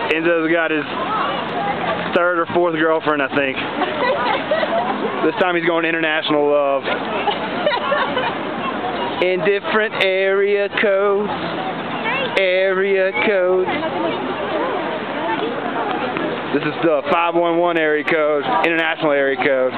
Enzo's got his third or fourth girlfriend, I think. This time he's going international love. In different area codes. Area codes. This is the 511 area code, international area code.